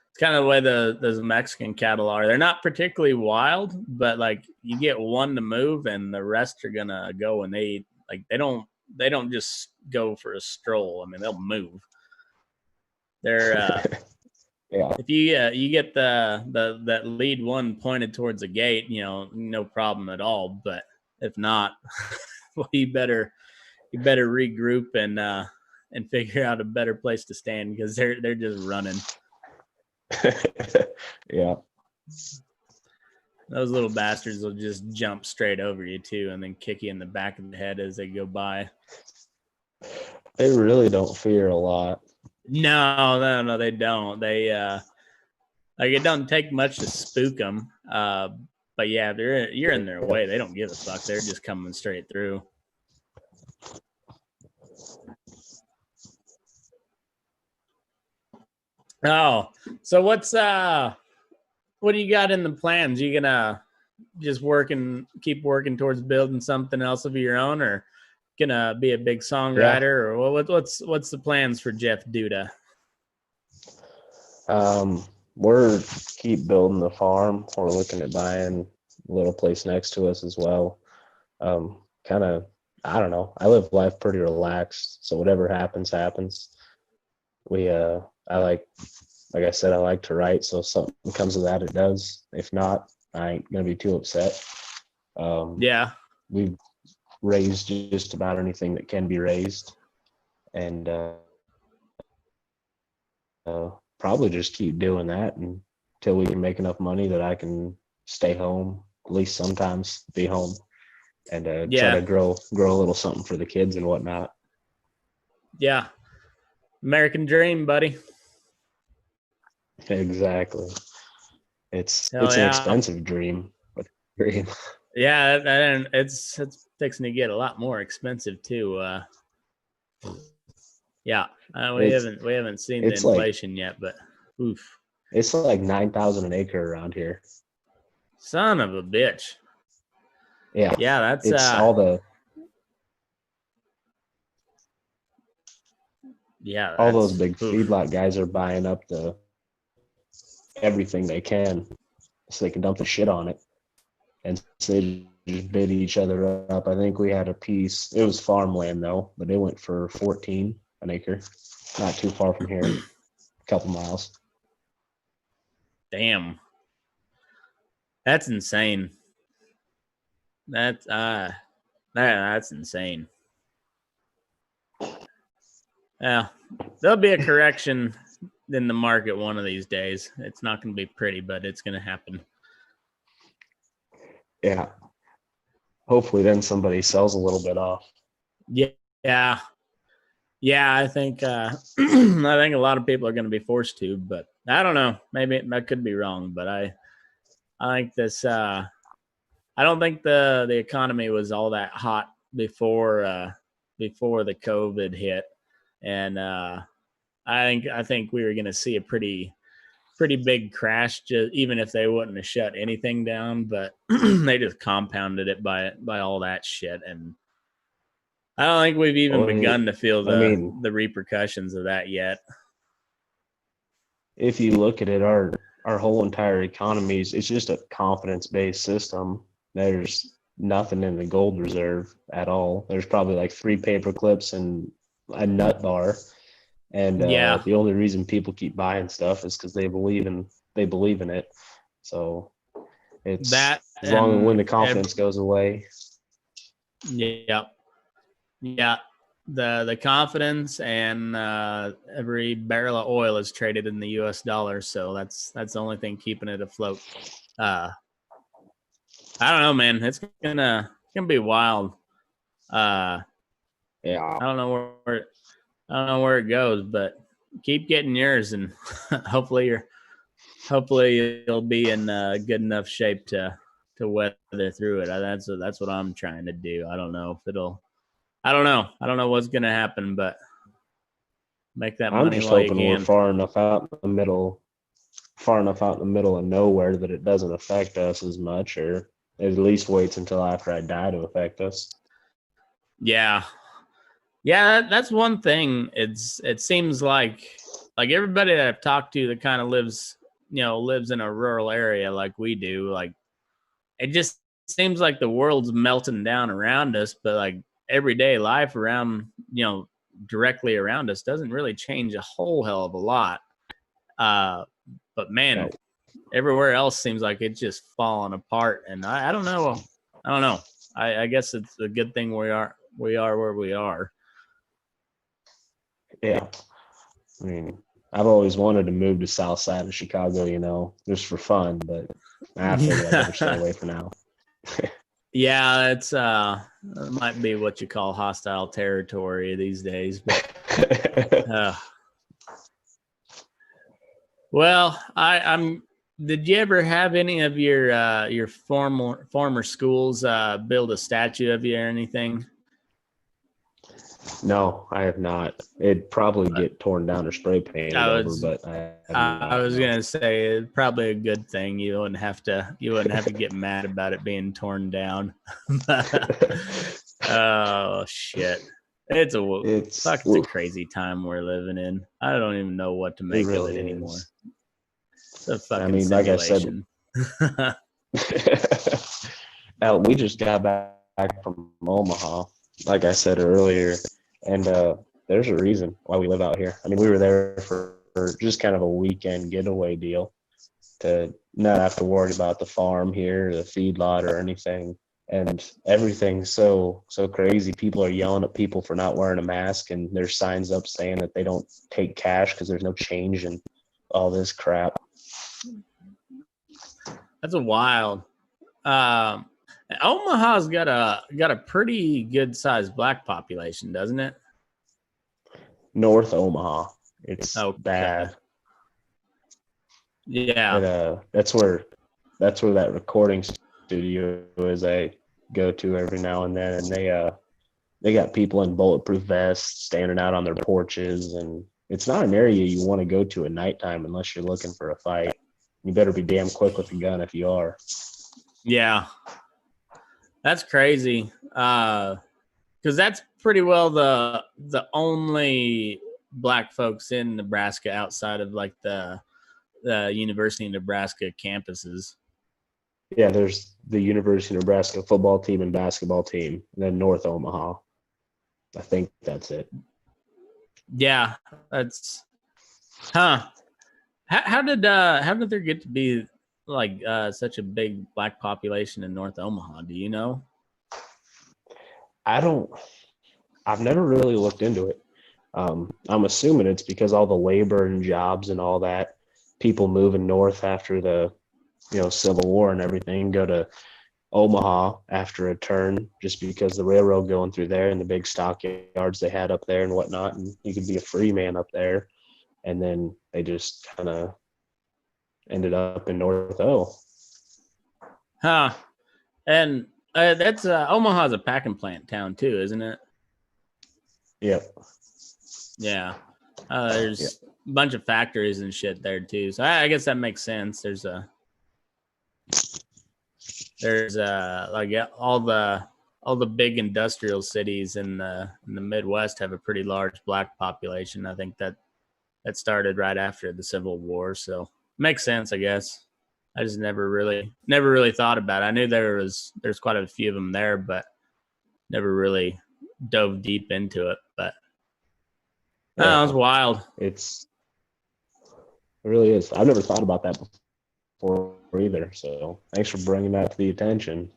It's kind of the way those Mexican cattle are. They're not particularly wild, but like you get one to move and the rest are gonna go, and they don't just go for a stroll. I mean, they'll move. They're yeah. If you get that lead one pointed towards a gate, no problem at all. But if not, well, you better regroup and figure out a better place to stand, because they're just running. Yeah. Those little bastards will just jump straight over you too, and then kick you in the back of the head as they go by. They really don't fear a lot. No, they don't. They it doesn't take much to spook them. But yeah, you're in their way. They don't give a fuck. They're just coming straight through. Oh, so what do you got in the plans? You gonna just keep working towards building something else of your own, or gonna be a big songwriter, or what's the plans for Jeff Duda? We're keep building the farm. We're looking at buying a little place next to us as well. Kind of, I don't know. I live life pretty relaxed, so whatever happens. Like I said, I like to write, so if something comes of that, it does. If not, I ain't gonna be too upset. We've raised just about anything that can be raised, and probably just keep doing that until we can make enough money that I can stay home, at least sometimes be home, and try to grow a little something for the kids and whatnot. Yeah. American dream, buddy. Exactly. It's an expensive dream, but dream. Yeah, and it's fixing to get a lot more expensive too. We haven't seen the inflation yet, but oof. It's like 9,000 an acre around here. Son of a bitch. Yeah. Yeah, that's all the all those big feedlot guys are buying up everything they can so they can dump the shit on it. And so they just bid each other up. I think we had a piece. It was farmland though, but it went for 14 an acre. Not too far from here, a couple miles. Damn. That's insane. That's insane. Yeah. There'll be a correction in the market one of these days. It's not going to be pretty, but it's going to happen. Yeah. Hopefully then somebody sells a little bit off. Yeah. Yeah, I think I think a lot of people are going to be forced to, but I don't know. Maybe I could be wrong, but I think this I don't think the economy was all that hot before the COVID hit. And I think we were going to see a pretty big crash, just even if they wouldn't have shut anything down, but they just compounded it by all that shit. And I don't think we've even begun to feel the repercussions of that yet. If you look at it, our whole entire economy it's just a confidence based system. There's nothing in the gold reserve at all. There's probably like 3 paper clips and a nut bar. And the only reason people keep buying stuff is because they believe in it. So it's that as long as when the confidence goes away. Yeah. The confidence and every barrel of oil is traded in the U.S. dollar, so that's the only thing keeping it afloat. I don't know, man. It's gonna be wild. Yeah. I don't know where it goes, but keep getting yours, and hopefully you'll be in good enough shape to weather through it. That's what I'm trying to do. I don't know if it'll. I don't know what's gonna happen, but make that money. I'm just hoping we're far enough out in the middle of nowhere that it doesn't affect us as much, or at least waits until after I die to affect us. Yeah, that's one thing. It seems like everybody that I've talked to that kind of lives in a rural area like we do, like it just seems like the world's melting down around us, but like everyday life around, directly around us doesn't really change a whole hell of a lot. But man, everywhere else seems like it's just falling apart. And I don't know. I guess it's a good thing we are where we are. Yeah. I mean, I've always wanted to move to South Side of Chicago, just for fun, but I figured I better stay away for now. Yeah, it might be what you call hostile territory these days. But, well, I'm. Did you ever have any of your former schools build a statue of you or anything? No, I have not. It'd probably get torn down or spray painted over, but I was gonna say it's probably a good thing. You wouldn't have to get mad about it being torn down. Oh shit. It's a crazy time we're living in. I don't even know what to make of it anymore. It's a fucking simulation. Like I said, we just got back from Omaha, like I said earlier, and there's a reason why we live out here. I mean, we were there for just kind of a weekend getaway deal to not have to worry about the farm here, the feedlot, or anything. And everything's so crazy. People are yelling at people for not wearing a mask, and there's signs up saying that they don't take cash because there's no change and all this crap. That's a wild. Omaha's got a pretty good sized black population, doesn't it? North Omaha, it's bad. Yeah, but, that's where that recording studio is. I go to every now and then, and they got people in bulletproof vests standing out on their porches, and it's not an area you want to go to at nighttime unless you're looking for a fight. You better be damn quick with the gun if you are. Yeah, that's crazy. Because that's pretty well the only black folks in Nebraska outside of like the University of Nebraska campuses. Yeah, there's the University of Nebraska football team and basketball team, and then North Omaha. I think that's it. Yeah, that's How did there get to be like such a big black population in North Omaha? Do you know? I've never really looked into it. I'm assuming it's because all the labor and jobs and all that, people moving north after the, Civil War and everything, go to Omaha after a turn just because the railroad going through there and the big stockyards they had up there and whatnot. And you could be a free man up there. And then they just kind of ended up in North O. Huh. And that's Omaha's a packing plant town too, isn't it? Yep. Yeah. There's a bunch of factories and shit there too. So I guess that makes sense. There's like all the big industrial cities in the Midwest have a pretty large black population. I think that started right after the Civil War, so makes sense, I guess. I just never really thought about it. I knew there's quite a few of them there, but never really dove deep into it. But it was wild. It really is. I've never thought about that before either. So thanks for bringing that to the attention.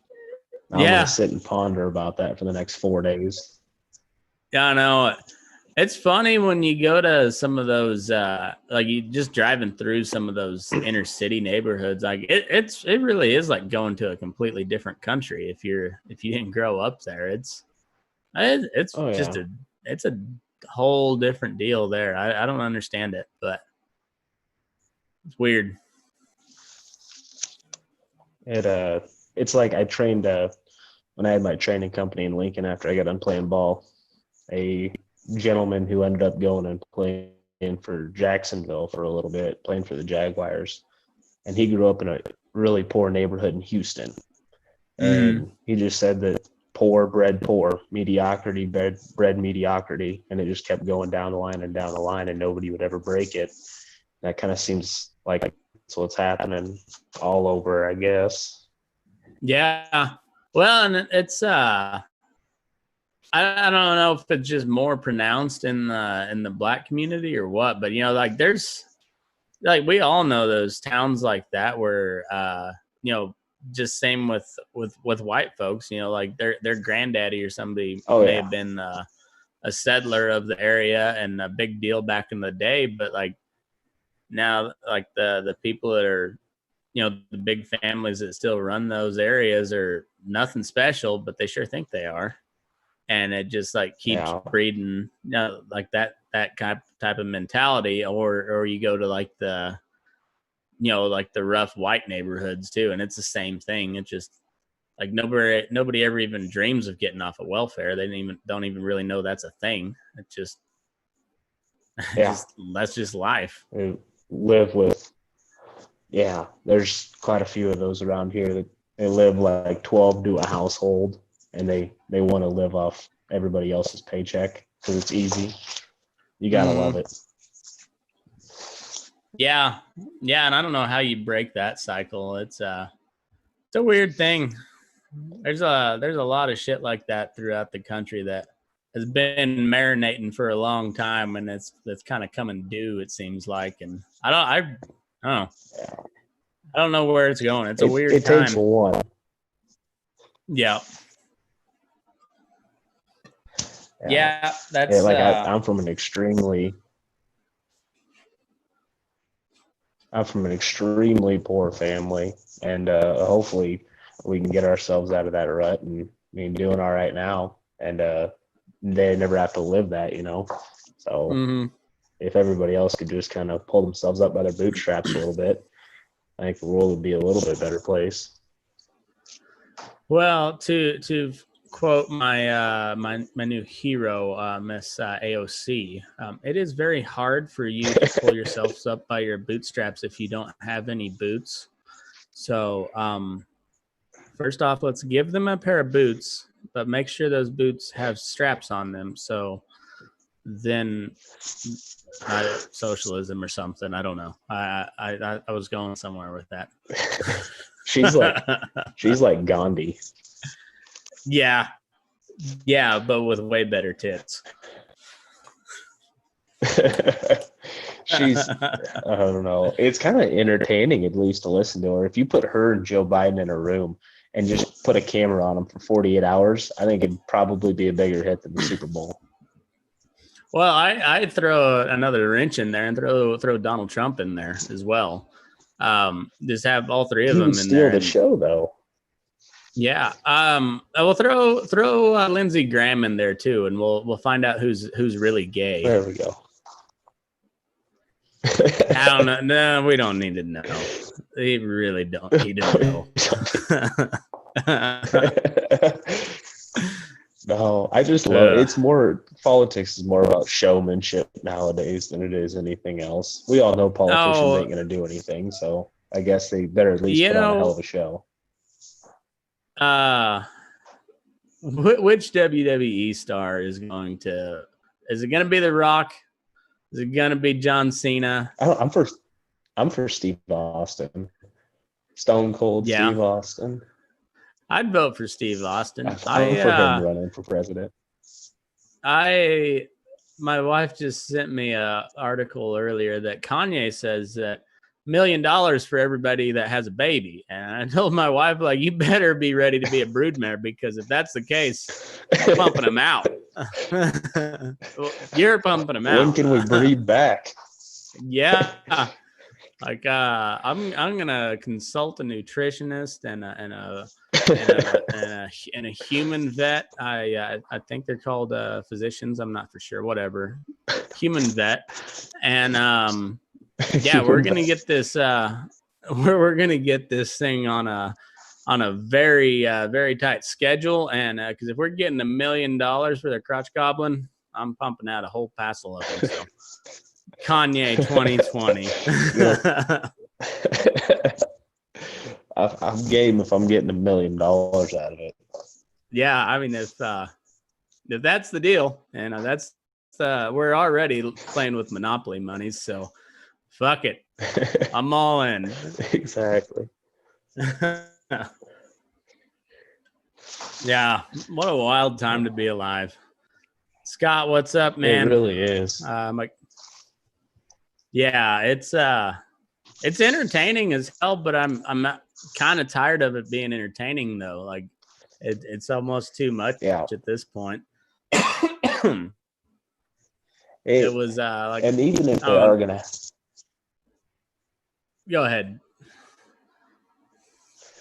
I'm gonna sit and ponder about that for the next 4 days. Yeah, I know. It's funny when you go to some of those, like you just driving through some of those inner city neighborhoods. Like it really is like going to a completely different country if you didn't grow up there. It's a whole different deal there. I don't understand it, but it's weird. It's like I trained when I had my training company in Lincoln after I got done playing ball. A gentleman who ended up going and playing for Jacksonville for a little bit, playing for the Jaguars, and he grew up in a really poor neighborhood in Houston. And he just said that poor bred poor, mediocrity bred mediocrity, and it just kept going down the line, and nobody would ever break it. That kind of seems like that's what's happening all over, I guess. Yeah. Well, and it's I don't know if it's just more pronounced in the black community or what, but like there's like we all know those towns like that where just same with white folks, like their granddaddy or somebody may have been a settler of the area and a big deal back in the day, but like now like the people that are the big families that still run those areas are nothing special, but they sure think they are. And it just like keeps breeding, like that type of mentality, or you go to like the, like the rough white neighborhoods too, and it's the same thing. It's just like nobody ever even dreams of getting off of welfare. They don't even really know that's a thing. It's just, that's just life. We live with, there's quite a few of those around here that they live like 12 to a household. And they want to live off everybody else's paycheck because it's easy. You got to love it. Yeah. And I don't know how you break that cycle. It's a weird thing. There's a lot of shit like that throughout the country that has been marinating for a long time, and it's kind of coming due, it seems like. And I don't know. I don't know where it's going. It's a weird time. It takes one. Yeah. Yeah, that's I'm from an extremely poor family, and hopefully we can get ourselves out of that rut and doing all right now, and they never have to live that, So if everybody else could just kind of pull themselves up by their bootstraps a little bit, I think the world would be a little bit better place. Well, to quote my new hero, Miss AOC, it is very hard for you to pull yourselves up by your bootstraps if you don't have any boots. So first off, let's give them a pair of boots, but make sure those boots have straps on them. So then socialism or something. I don't know. I was going somewhere with that. She's like Gandhi. Yeah, but with way better tits. She's, I don't know. It's kind of entertaining, at least, to listen to her. If you put her and Joe Biden in a room and just put a camera on them for 48 hours, I think it'd probably be a bigger hit than the Super Bowl. Well, I throw another wrench in there and throw Donald Trump in there as well. Just have all three of He would them in steal there. the And show, though. yeah, I will throw Lindsey Graham in there too, and we'll find out who's really gay. There we go. I don't know. No, we don't need to know. He really don't. He didn't know. No, I just love it's more politics is more about showmanship nowadays than it is anything else. We all know politicians ain't going to do anything, so I guess they better at least put on a hell of a show. Which WWE star is it going to be The Rock? Is it going to be John Cena? I'm for Steve Austin. Stone Cold Steve Austin. I'd vote for Steve Austin. I'm for him running for president. My wife just sent me an article earlier that Kanye says that $1 million for everybody that has a baby. And I told my wife, like, you better be ready to be a broodmare, because if that's the case, I'm pumping them out. You're pumping them out. When can we breed back? Yeah. Like I'm gonna consult a nutritionist and a human vet. I think they're called physicians. I'm not for sure. Whatever, human vet. And yeah, we're gonna get this. We're gonna get this thing on a very very tight schedule. And because if we're getting $1 million for the crotch goblin, I'm pumping out a whole passel of them. So. Kanye 2020. I'm game if I'm getting $1 million out of it. Yeah, I mean, if that's the deal, and that's we're already playing with monopoly money, so fuck it, I'm all in. Exactly. Yeah, what a wild time to be alive. Scott, what's up, man? It really is. Yeah, it's entertaining as hell, but I'm kind of tired of it being entertaining though. Like it's almost too much at this point. It was like, and even if they are gonna go ahead.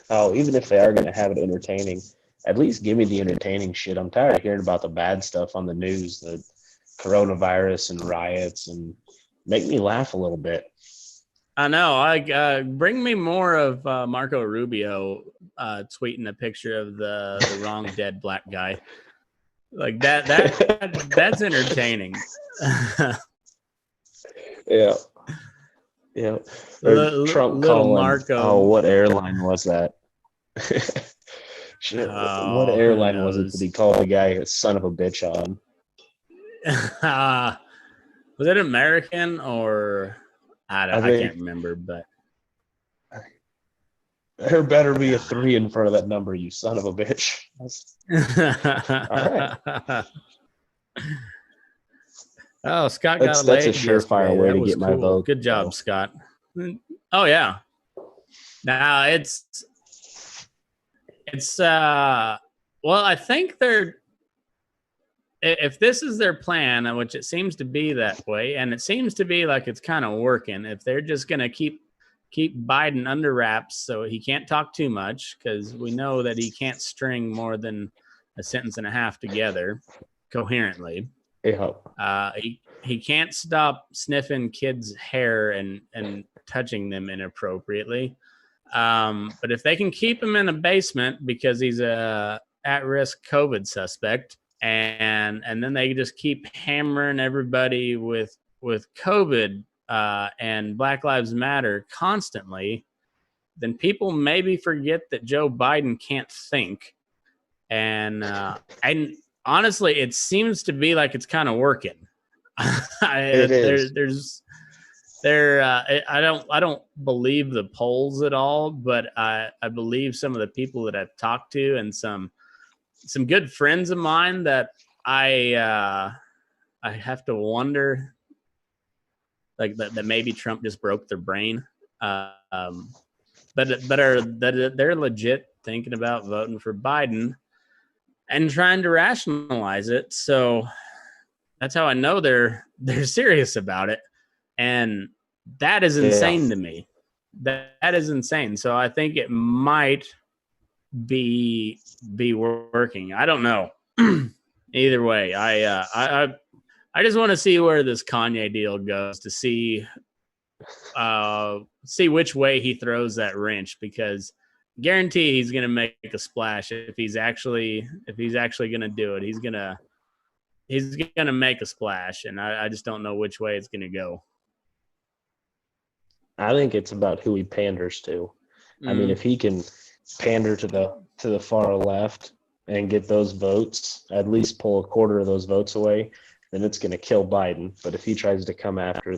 Oh, even if they are gonna have it entertaining, at least give me the entertaining shit. I'm tired of hearing about the bad stuff on the news, the coronavirus and riots, and make me laugh a little bit. I know. Bring me more of Marco Rubio tweeting a picture of the wrong dead black guy. Like that's entertaining. Yeah. Trump calling Marco. Oh, what airline was that? Shit, what airline was it that he called the guy a son of a bitch on? Was it American or I can't remember, but there better be a 3 in front of that number, you son of a bitch. All right. Oh, Scott got it. That's a surefire way to get my vote. Good job, Scott. Oh yeah. Now it's well, I think if this is their plan, which it seems to be that way, and it seems to be like it's kind of working, if they're just going to keep Biden under wraps so he can't talk too much, because we know that he can't string more than a sentence and a half together coherently. Yeah. He can't stop sniffing kids' hair and touching them inappropriately. But if they can keep him in a basement because he's a at-risk COVID suspect, and then they just keep hammering everybody with COVID and Black Lives Matter constantly, then people maybe forget that Joe Biden can't think. And honestly, it seems to be like it's kind of working. It is. I don't believe the polls at all, but I believe some of the people that I've talked to and some good friends of mine that I have to wonder, like that maybe Trump just broke their brain, but they're legit thinking about voting for Biden and trying to rationalize it. So That's how I know they're serious about it. And that is insane to me. That is insane. So I think it might be working. I don't know. Either way, I just want to see where this Kanye deal goes to see which way he throws that wrench, because guarantee he's going to make a splash if he's actually going to do it. He's going to make a splash, and I just don't know which way it's going to go. I think it's about who he panders to. I mean, if he can pander to the far left and get those votes, at least pull a quarter of those votes away, then it's going to kill Biden. But if he tries to come after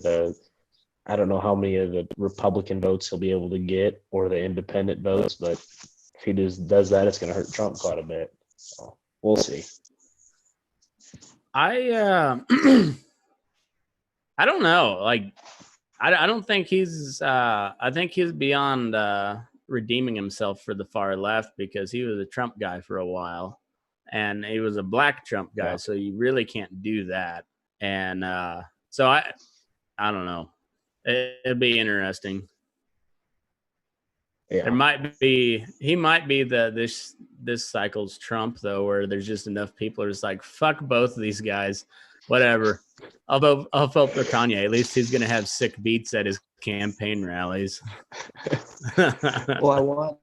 I don't know how many of the Republican votes he'll be able to get, or the independent votes, but if he does that, it's going to hurt Trump quite a bit. So we'll see. I don't know. Like, I don't think he's. I think he's beyond redeeming himself for the far left, because he was a Trump guy for a while, and he was a black Trump guy. Yeah. So you really can't do that. And so I don't know. It'd be interesting. Yeah. He might be this cycle's Trump, though, where there's just enough people are just like, fuck both of these guys, whatever. I'll vote for Kanye. At least he's gonna have sick beats at his campaign rallies. Well,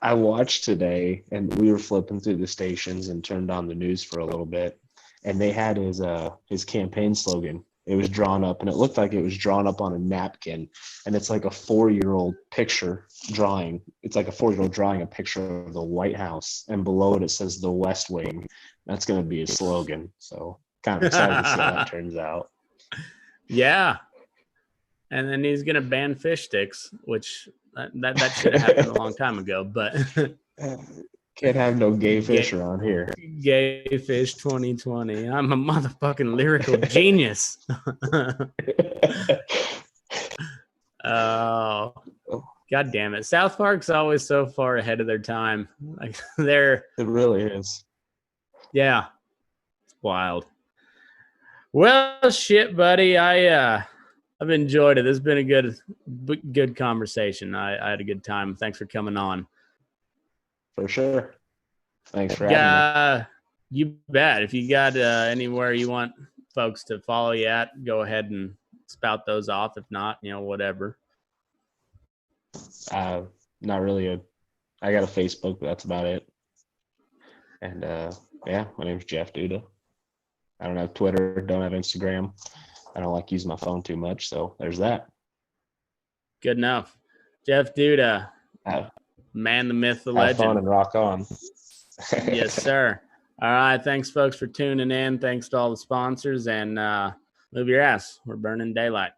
I watched today, and we were flipping through the stations and turned on the news for a little bit, and they had his campaign slogan. It was drawn up, and it looked like it was drawn up on a napkin, and it's like a 4-year-old picture drawing. It's like a 4-year-old drawing a picture of the White House, and below it says the West Wing. That's going to be his slogan. So kind of excited to see how that turns out. Yeah. And then he's going to ban fish sticks, which that should have happened a long time ago, but can't have no gay fish around here. Gay fish 2020. I'm a motherfucking lyrical genius. Oh, God damn it. South Park's always so far ahead of their time. Like it really is. Yeah. It's wild. Well, shit, buddy. I've enjoyed it. This has been a good conversation. I had a good time. Thanks for coming on. For sure. Thanks for having me. You bet. If you got anywhere you want folks to follow you at, go ahead and spout those off. If not, whatever. Not really I got a Facebook, but that's about it. And yeah, my name's Jeff Duda. I don't have Twitter, don't have Instagram. I don't like using my phone too much, so there's that. Good enough. Jeff Duda. Man, the myth, the legend. Have fun and rock on. Yes, sir. All right. Thanks, folks, for tuning in. Thanks to all the sponsors, and move your ass. We're burning daylight.